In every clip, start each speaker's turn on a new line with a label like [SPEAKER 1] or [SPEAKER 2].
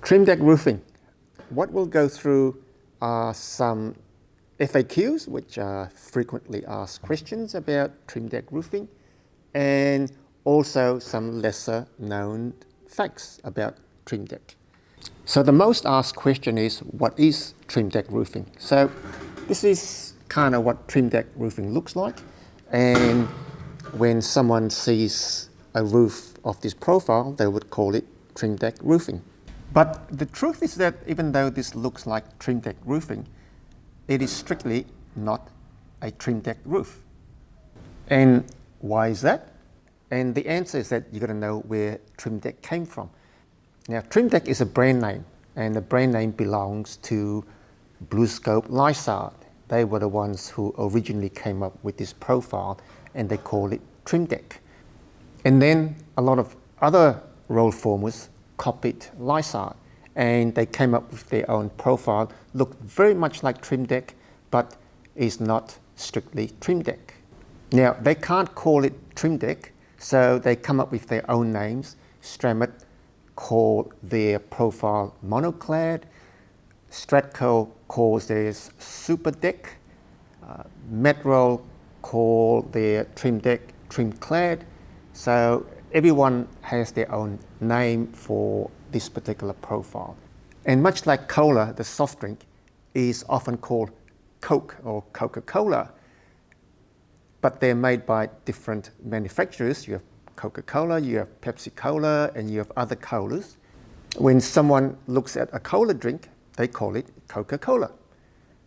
[SPEAKER 1] TRIMDEK roofing. What we'll go through are some FAQs, which are frequently asked questions about TRIMDEK roofing, and also some lesser known facts about TRIMDEK. So the most asked question is, what is TRIMDEK roofing? So this is kind of what TRIMDEK roofing looks like. And when someone sees a roof of this profile, they would call it TRIMDEK roofing. But the truth is that even though this looks like TRIMDEK roofing, it is strictly not a TRIMDEK roof. And why is that? And the answer is that you've got to know where TRIMDEK came from. Now, TRIMDEK is a brand name, and the brand name belongs to BlueScope Lysart. They were the ones who originally came up with this profile, and they call it TRIMDEK. And then a lot of other roll formers copied Lysart, and they came up with their own profile, looked very much like TRIMDEK, but is not strictly TRIMDEK. Now, they can't call it TRIMDEK, so they come up with their own names. Stramit call their profile Monoclad, Stratco calls theirs Superdeck, Metroll call their TRIMDEK Trimclad. So everyone has their own name for this particular profile. And much like cola, the soft drink is often called Coke or Coca-Cola, but they're made by different manufacturers. You have Coca-Cola, you have Pepsi-Cola, and you have other colas. When someone looks at a cola drink, they call it Coca-Cola.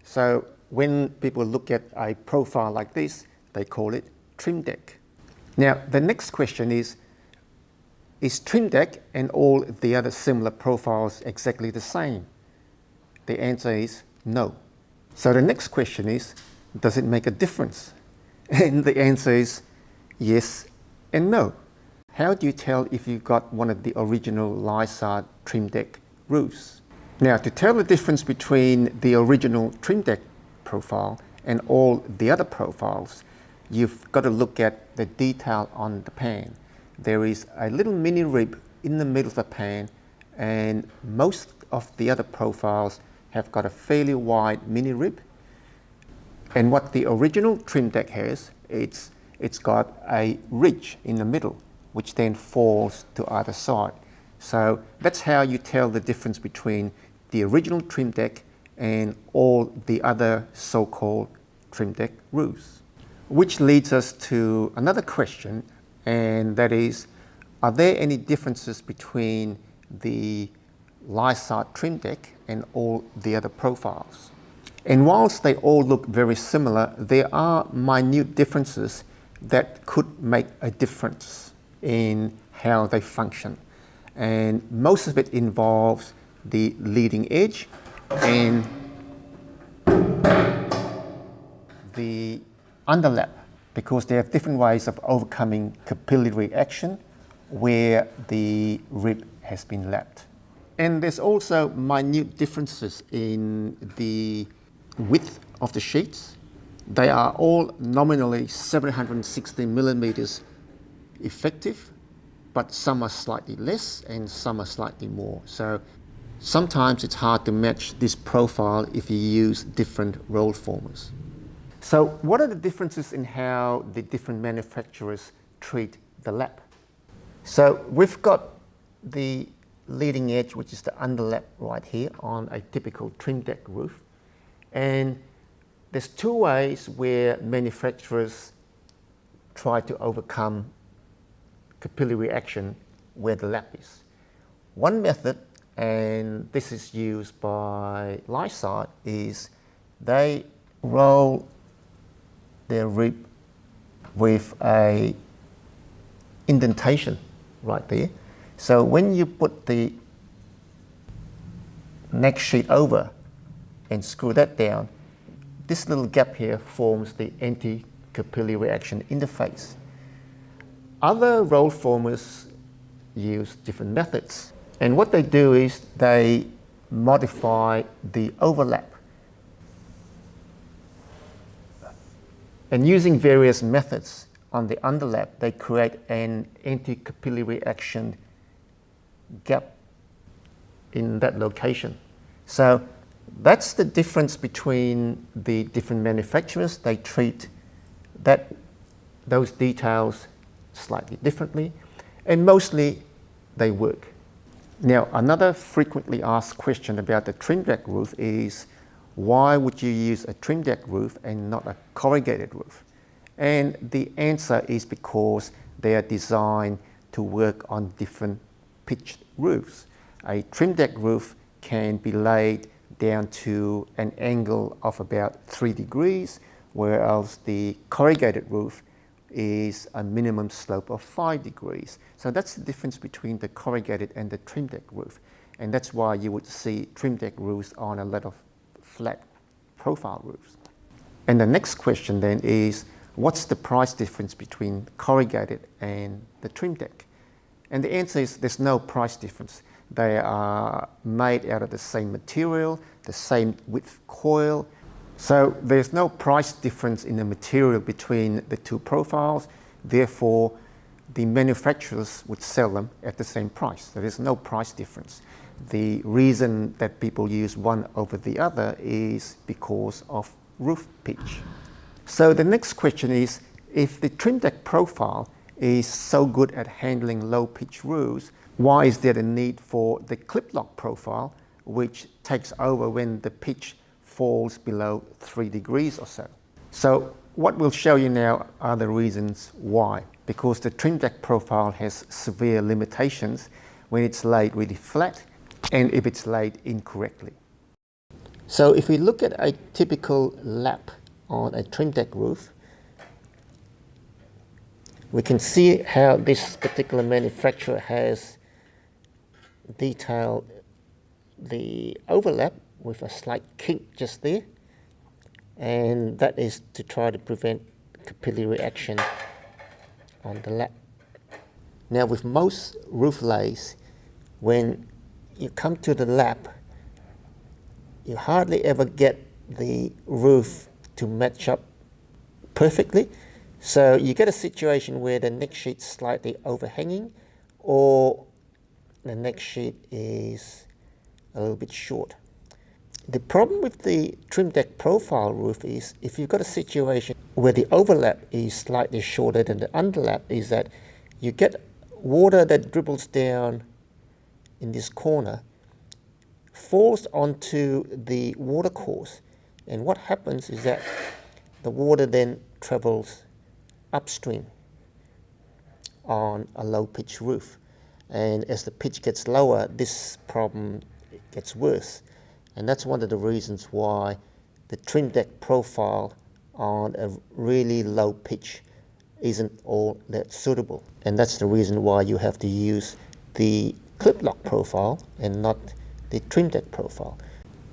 [SPEAKER 1] So when people look at a profile like this, they call it TRIMDEK. Now, the next question is TRIMDEK and all the other similar profiles exactly the same? The answer is no. So the next question is, does it make a difference? And the answer is yes and no. How do you tell if you've got one of the original Lysart TRIMDEK roofs? Now, to tell the difference between the original TRIMDEK profile and all the other profiles, you've got to look at the detail on the pan. There is a little mini rib in the middle of the pan, and most of the other profiles have got a fairly wide mini rib. And what the original TRIMDEK has, it's got a ridge in the middle, which then falls to either side. So that's how you tell the difference between the original TRIMDEK and all the other so-called TRIMDEK roofs. Which leads us to another question, and that is, are there any differences between the Lysart TRIMDEK and all the other profiles? And whilst they all look very similar, there are minute differences that could make a difference in how they function. And most of it involves the leading edge and the underlap, because they have different ways of overcoming capillary action where the rib has been lapped. And there's also minute differences in the width of the sheets. They are all nominally 760 millimeters effective, but some are slightly less and some are slightly more. So sometimes it's hard to match this profile if you use different roll formers. So what are the differences in how the different manufacturers treat the lap? So we've got the leading edge, which is the underlap right here on a typical TRIMDEK roof. And there's two ways where manufacturers try to overcome capillary action where the lap is. One method, and this is used by Lysart, is they roll their rib with a indentation right there. So when you put the next sheet over and screw that down, this little gap here forms the anti-capillary reaction interface. Other roll formers use different methods, and what they do is they modify the overlap. And using various methods on the underlap, they create an anti-capillary action gap in that location. So that's the difference between the different manufacturers. They treat those details slightly differently, and mostly they work. Now, another frequently asked question about the TRIMDEK roof is, why would you use a TRIMDEK roof and not a corrugated roof? And the answer is because they are designed to work on different pitched roofs. A TRIMDEK roof can be laid down to an angle of about 3 degrees, whereas the corrugated roof is a minimum slope of 5 degrees. So that's the difference between the corrugated and the TRIMDEK roof. And that's why you would see TRIMDEK roofs on a lot of flat profile roofs. And the next question then is, what's the price difference between corrugated and the TRIMDEK? And the answer is there's no price difference. They are made out of the same material, the same width coil. So there's no price difference in the material between the two profiles. Therefore, the manufacturers would sell them at the same price. So there's no price difference. The reason that people use one over the other is because of roof pitch. So the next question is, if the TRIMDEK profile is so good at handling low pitch roofs, why is there a need for the clip lock profile, which takes over when the pitch falls below 3 degrees or so? So what we'll show you now are the reasons why. Because the TRIMDEK profile has severe limitations when it's laid really flat and if it's laid incorrectly. So if we look at a typical lap on a TRIMDEK roof, we can see how this particular manufacturer has detailed the overlap with a slight kink just there, and that is to try to prevent capillary action on the lap. Now with most roof lays, when you come to the lap, you hardly ever get the roof to match up perfectly. So you get a situation where the neck sheet's slightly overhanging, or the neck sheet is a little bit short. The problem with the TRIMDEK profile roof is, if you've got a situation where the overlap is slightly shorter than the underlap, is that you get water that dribbles down in this corner, falls onto the watercourse, and what happens is that the water then travels upstream on a low pitch roof, and as the pitch gets lower, this problem gets worse. And that's one of the reasons why the TRIMDEK profile on a really low pitch isn't all that suitable. And that's the reason why you have to use the clip lock profile and not the TRIMDEK profile.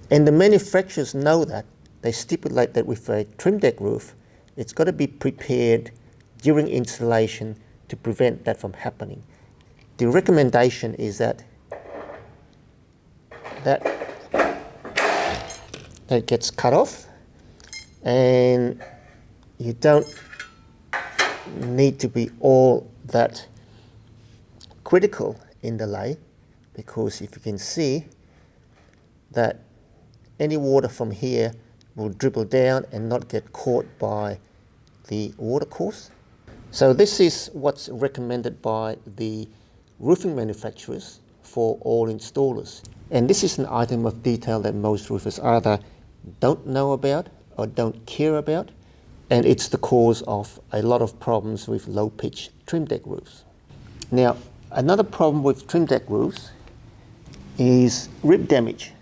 [SPEAKER 1] And the manufacturers know that. They stipulate that with a TRIMDEK roof, it's got to be prepared during installation to prevent that from happening. The recommendation is that gets cut off, and you don't need to be all that critical in the lay, because if you can see that any water from here will dribble down and not get caught by the watercourse. So this is what's recommended by the roofing manufacturers for all installers. And this is an item of detail that most roofers either don't know about or don't care about, and it's the cause of a lot of problems with low pitch TRIMDEK roofs. Now, another problem with TRIMDEK roofs is rib damage.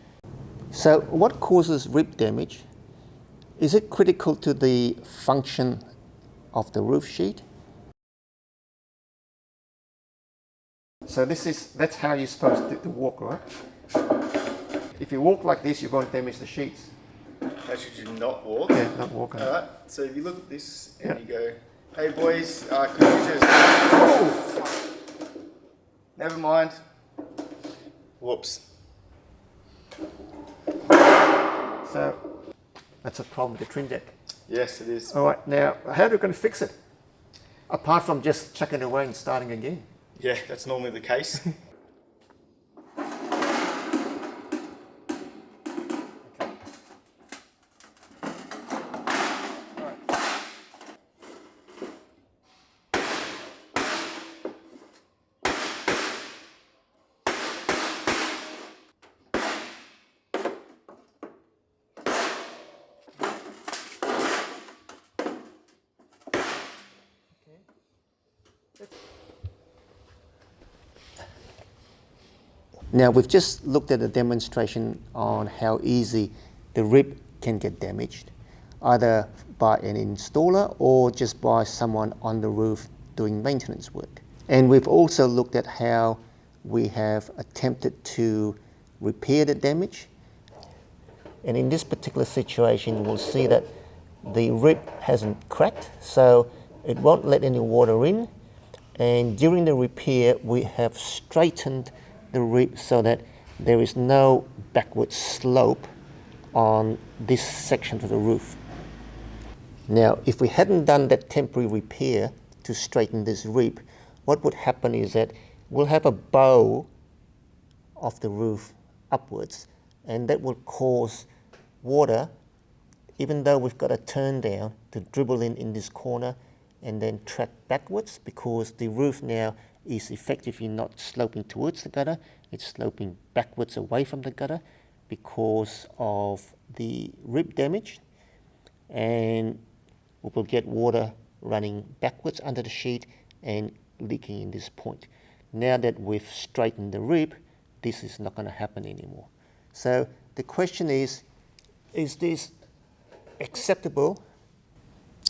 [SPEAKER 1] So what causes rib damage? Is it critical to the function of the roof sheet? So that's how you're supposed to walk, right? If you walk like this, you're going to damage the sheets.
[SPEAKER 2] How should you not walk?
[SPEAKER 1] Yeah, not walking.
[SPEAKER 2] Alright, so if you look at this and you go, hey boys, could you just... Oh! Never mind. Whoops.
[SPEAKER 1] So that's a problem with the TRIMDEK.
[SPEAKER 2] Yes, it is.
[SPEAKER 1] All right, now how are we going to fix it? Apart from just chucking it away and starting again.
[SPEAKER 2] Yeah, that's normally the case.
[SPEAKER 1] Now we've just looked at a demonstration on how easy the rib can get damaged, either by an installer or just by someone on the roof doing maintenance work. And we've also looked at how we have attempted to repair the damage. And in this particular situation, we'll see that the rib hasn't cracked, so it won't let any water in. And during the repair, we have straightened the rib so that there is no backward slope on this section of the roof. Now, if we hadn't done that temporary repair to straighten this rib, what would happen is that we'll have a bow of the roof upwards, and that will cause water, even though we've got a turn down, to dribble in this corner and then track backwards, because the roof now is effectively not sloping towards the gutter, it's sloping backwards away from the gutter because of the rib damage, and we will get water running backwards under the sheet and leaking in this point. Now that we've straightened the rib, this is not going to happen anymore. So the question is this acceptable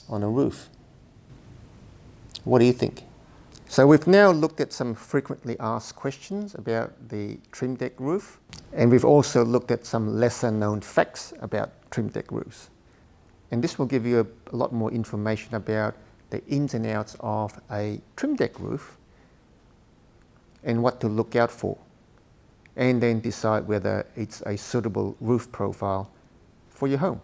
[SPEAKER 1] on a roof? What do you think? So we've now looked at some frequently asked questions about the TRIMDEK roof, and we've also looked at some lesser known facts about TRIMDEK roofs. And this will give you a lot more information about the ins and outs of a TRIMDEK roof and what to look out for, and then decide whether it's a suitable roof profile for your home.